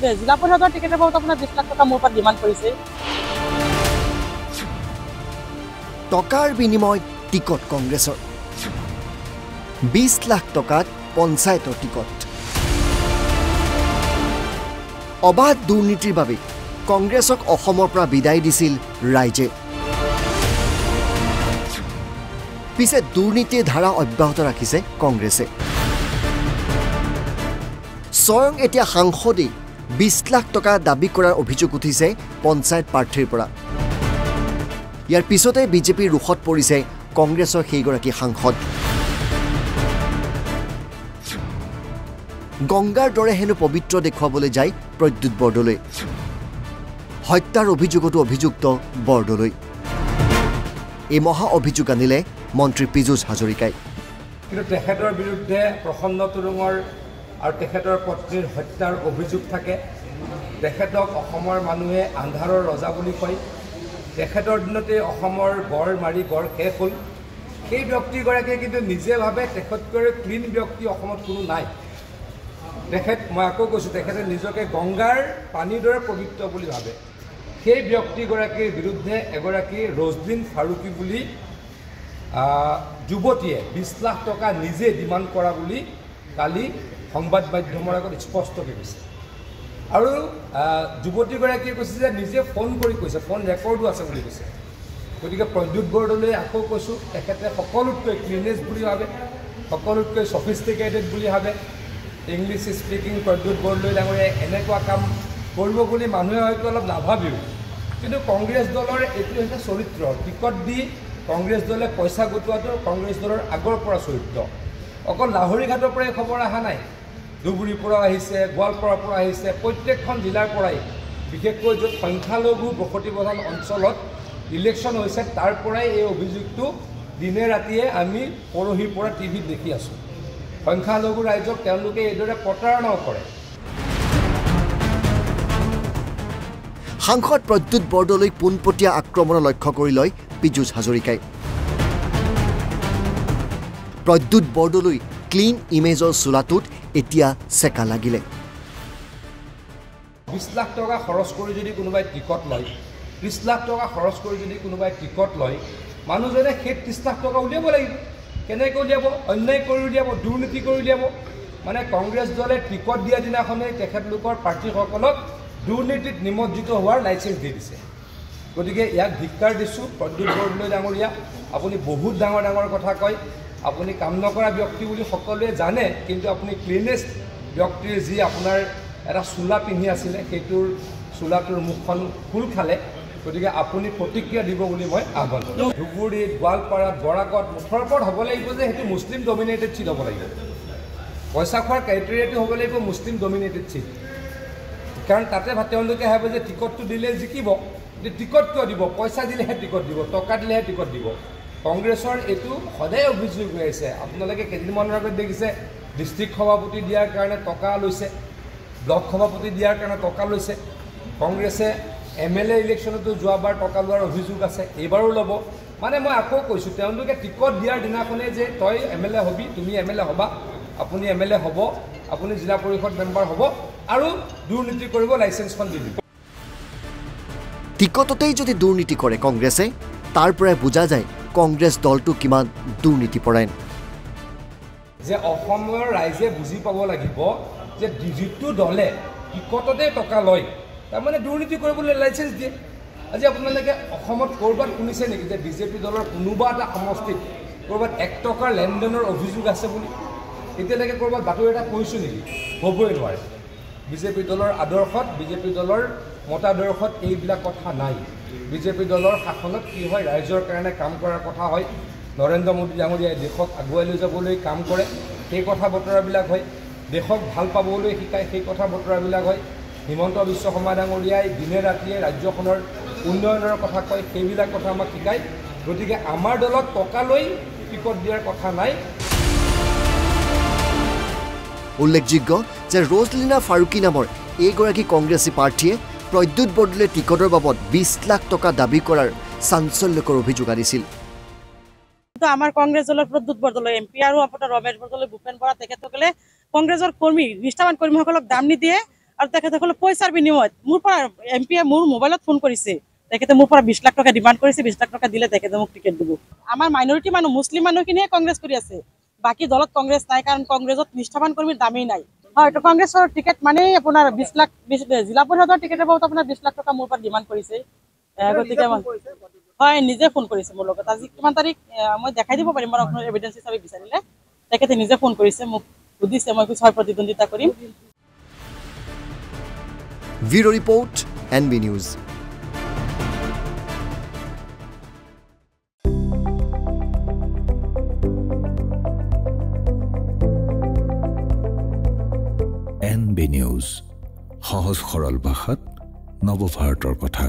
জিলা পৰিষদৰ টিকেটৰ বাবদ আপোনাৰ 20 লাখ টকা মোৰ পৰা ডিমাণ্ড কৰিছে। টকাৰ বিনিময় টিকট কংগ্ৰেছৰ 20 লাখ টকাত পঞ্চায়তৰ টিকট। অবাধ দুৰ্নীতিৰ বাবে কংগ্ৰেছক অসমৰ পৰা বিদায় দিছিল ৰাইজে। পিছে দুৰ্নীতিৰ ধাৰা অব্যাহত ৰাখিছে কংগ্ৰেছে। স্বয়ং এতিয়া সাংসদেই 20 লাখ টকা দাবী কৰাৰ অভিযোগ উঠিছে পঞ্চায়ত প্ৰাৰ্থীৰ পৰা। ইয়াৰ পিছতে বিজেপিৰ ৰোষত পৰিছে কংগ্ৰেছৰ সেইগৰাকী সাংসদ। গংগাৰ দৰে হেনো পবিত্ৰ দেখুৱাবলৈ যায় প্ৰদ্যুৎ বৰদলৈ। হত্যাৰ অভিযোগতো অভিযুক্ত বৰদলৈ। এই মহা অভিযোগ আনিলে মন্ত্ৰী পীযুষ হাজৰিকাই। কিন্তু তেখেতৰ বিৰুদ্ধে প্ৰসন্ন তুৰুঙৰ আৰু তেখেতৰ পত্নীৰ হত্যাৰ অভিযোগ থাকে। তেখেতক অসমৰ মানুহে আন্ধাৰৰ ৰজা বুলি কয়। তেখেতৰ দিনতে অসমৰ গড় মাৰি গড় শেষ হ'ল। সেই ব্যক্তিগৰাকীয়ে কিন্তু নিজে ভাবে তেখেতকৈ ক্লিন ব্যক্তি অসমত কোনো নাই। মই আকৌ কৈছোঁ, তেখেতে নিজকে গংগাৰ পানীৰ দৰে পবিত্ৰ বুলি ভাবে। সেই ব্যক্তিগৰাকীৰ বিৰুদ্ধে এগৰাকী ৰজলিন ফাৰুকী বুলি যুৱতীয়ে 20 লাখ টকা নিজে ডিমাণ্ড কৰা বুলি কালি সংবাদ মাধ্যমৰ আগত স্পষ্টকৈ কৈছে। আৰু যুৱতীগৰাকীয়ে কৈছে যে নিজে ফোন কৰি কৈছে, ফোন ৰেকৰ্ডো আছে বুলি কৈছে। গতিকে প্ৰদ্যুৎ বৰদলৈ আকৌ কৈছোঁ, তেখেতে সকলোতকৈ ক্লিনেষ্ট বুলি ভাবে, সকলোতকৈ ছফিষ্টিকেটেড বুলি ভাবে। ইংলিছ স্পিকিং প্ৰদ্যুৎ বৰদলৈ ডাঙৰীয়াই এনেকুৱা কাম কৰিব বুলি মানুহে হয়তো অলপ নাভাবিও। কিন্তু কংগ্ৰেছ দলৰ এইটো হৈছে চৰিত্ৰ। টিকট দি কংগ্ৰেছ দলে পইচা গোটোৱাটো কংগ্ৰেছ দলৰ আগৰ পৰা চৰিত্ৰ। অকল লাহৰীঘাটৰ পৰাই খবৰ অহা নাই, ধুবুৰীৰ পৰাও আহিছে, গোৱালপাৰাৰ পৰা আহিছে, প্ৰত্যেকখন জিলাৰ পৰাই, বিশেষকৈ য'ত সংখ্যালঘু বসতিপ্ৰধান অঞ্চলত ইলেকশ্যন হৈছে তাৰ পৰাই এই অভিযোগটো দিনে ৰাতিয়ে আমি পৰহিৰ পৰা টিভিত দেখি আছোঁ। সংখ্যালঘু ৰাইজক তেওঁলোকে এইদৰে প্ৰতাৰণাও কৰে। সাংসদ প্ৰদ্যুৎ বৰদলৈক পোনপটীয়া আক্ৰমণৰ লক্ষ্য কৰি লয় পীযুষ হাজৰিকাই। প্ৰদ্যুৎ বৰদলৈ ক্লিন ইমেজৰ চোলাটোত এতিয়া চেকা লাগিলে। 20 লাখ টকা খৰচ কৰি যদি কোনোবাই টিকট লয়, 30 লাখ টকা খৰচ কৰি যদি কোনোবাই টিকট লয়, মানুহজনে সেই 30 লাখ টকা উলিয়াব লাগিব। কেনেকৈ উলিয়াব? অন্যায় কৰি উলিয়াব, দুৰ্নীতি কৰি উলিয়াব। মানে কংগ্ৰেছ দলে টিকট দিয়া দিনাখনেই তেখেতলোকৰ প্ৰাৰ্থীসকলক দুৰ্নীতিত নিমজ্জিত হোৱাৰ লাইচেঞ্চ দি দিছে। গতিকে ইয়াক ধিক্কাৰ দিছোঁ। প্ৰদ্যুৎ বৰদলৈ ডাঙৰীয়া, আপুনি বহুত ডাঙৰ ডাঙৰ কথা কয়, আপুনি কাম নকৰা ব্যক্তি বুলি সকলোৱে জানে, কিন্তু আপুনি ক্লিনেষ্ট ব্যক্তিৰ যি আপোনাৰ এটা চোলা পিন্ধি আছিলে, সেইটোৰ চোলাটোৰ মুখখন খোল খালে। গতিকে আপুনি প্ৰতিক্ৰিয়া দিব বুলি মই আহ্বান কৰোঁ। ধুবুৰীত, গোৱালপাৰাত, বৰাকত মুঠৰ ওপৰত হ'ব লাগিব যে সেইটো মুছলিম ডমিনেটেড চিট হ'ব লাগিব। পইচা খোৱাৰ ক্ৰাইটেৰিয়াটো হ'ব লাগিব মুছলিম ডমিনেটেড চিট। কাৰণ তাতে তেওঁলোকে ভাবে যে টিকটটো দিলে জিকিব। টিকট কিয় দিব? পইচা দিলেহে টিকট দিব, টকা দিলেহে টিকট দিব। কংগ্ৰেছৰ এইটো সদায় অভিযোগ হৈ আছে। আপোনালোকে কেইদিনমানৰ আগত দেখিছে ডিষ্ট্ৰিক্ট সভাপতি দিয়াৰ কাৰণে টকা লৈছে, ব্লক সভাপতি দিয়াৰ কাৰণে টকা লৈছে। কংগ্ৰেছে MLA ইলেকশ্যনতো যোৱাবাৰ টকা লোৱাৰ অভিযোগ আছে, এইবাৰো ল'ব। মানে মই আকৌ কৈছোঁ, তেওঁলোকে টিকট দিয়াৰ দিনাখনেই যে তই MLA হবি, তুমি MLA হ'বা, আপুনি MLA হ'ব, আপুনি জিলা পৰিষদ মেম্বাৰ হ'ব আৰু দুৰ্নীতি কৰিব লাইচেঞ্চখন দি দিব। টিকটতেই যদি দুৰ্নীতি কৰে কংগ্ৰেছে, তাৰ পৰাই বুজা যায় কংগ্ৰেছ দলটো কিমান দুৰ্নীতিপৰায়ণ। যে অসমৰ ৰাইজে বুজি পাব লাগিব যে যিটো দলে টিকটতে টকা লয় তাৰমানে দুৰ্নীতি কৰিবলৈ লাইচেঞ্চ দিয়ে। আজি আপোনালোকে অসমত ক'ৰবাত শুনিছে নেকি যে বিজেপি দলৰ কোনোবা এটা সমষ্টিত ক'ৰবাত 1 টকাৰ লেনদেনৰ অভিযোগ আছে বুলি? এতিয়ালৈকে ক'ৰবাত বাতৰি এটা কৈছোঁ নেকি? হ'বই নোৱাৰে। বিজেপি দলৰ আদৰ্শত, বিজেপি দলৰ মতাদৰ্শত এইবিলাক কথা নাই। বিজেপি দলৰ শাসনত কি হয়, ৰাইজৰ কাৰণে কাম কৰাৰ কথা হয়। নৰেন্দ্ৰ মোদী ডাঙৰীয়াই দেশক আগুৱাই লৈ যাবলৈ কাম কৰে, সেই কথা বতৰাবিলাক হয়। দেশক ভাল পাবলৈ শিকায়, সেই কথা বতৰাবিলাক হয়। হিমন্ত বিশ্ব শৰ্মা ডাঙৰীয়াই দিনে ৰাতিয়ে ৰাজ্যখনৰ উন্নয়নৰ কথা কয়, সেইবিলাক কথা আমাক শিকায়। গতিকে আমাৰ দলত টকা লৈ টিকট দিয়াৰ কথা নাই। উল্লেখযোগ্য যে ৰজলিনা ফাৰুকী নামৰ এইগৰাকী কংগ্ৰেছী প্ৰাৰ্থীয়ে প্ৰদ্যুৎ বৰদলৈৰ টিকটৰ বাবদ 20 লাখ টকা দাবী কৰাৰ চাঞ্চল্যকৰ অভিযোগ আনিছিল। আমাৰ কংগ্ৰেছ দলৰ প্ৰদ্যুৎ বৰদলৈ MP আৰু আপোনাৰ ৰমেশ বৰদলৈ, ভূপেন বৰা তেখেতসকলে কংগ্ৰেছৰ কৰ্মী, নিষ্ঠাবান কৰ্মীসকলক দাম নিদিয়ে আৰু তেখেতে ক'লে পইচাৰ বিনিময়ত মোৰ পৰা এমপিয়ে মোৰ মোবাইলত ফোন কৰিছে, তেখেতে মোৰ পৰা 20 লাখ টকা ডিমাণ্ড কৰিছে, 20 লাখ টকা দিলে তেখেতে মোক টিকেট দিব। আমাৰ মাইনৰিটি মানুহ মুছলিম মানুহখিনিয়ে কংগ্ৰেছ কৰি আছে, বাকী দলত কংগ্ৰেছ নাই, কাৰণ কংগ্ৰেছত নিষ্ঠাবান কৰ্মীৰ দামেই নাই। হয়, তো কংগ্ৰেছৰ টিকেট মানেই আপোনাৰ 20 লাখ, জিলা পৰিষদৰ টিকেটৰ বহুত আপোনাৰ 20 লাখ টকা মোৰ পৰা ডিমাণ্ড কৰিছে। গতিকে হয়, নিজে ফোন কৰিছে মোৰ লগত। আজি কিমান তাৰিখ মই দেখাই দিব পাৰিম বাৰু, আপোনাৰ এভিডেন্স হিচাপে বিচাৰিলে। তেখেতে নিজে ফোন কৰিছে, মোক সুধিছে, মই কিছু প্ৰতিদ্বন্দ্বিতা কৰিম। Bureau report, NB news. NB news, সহজ সৰল ভাষাত নৱভাৰতৰ কথা।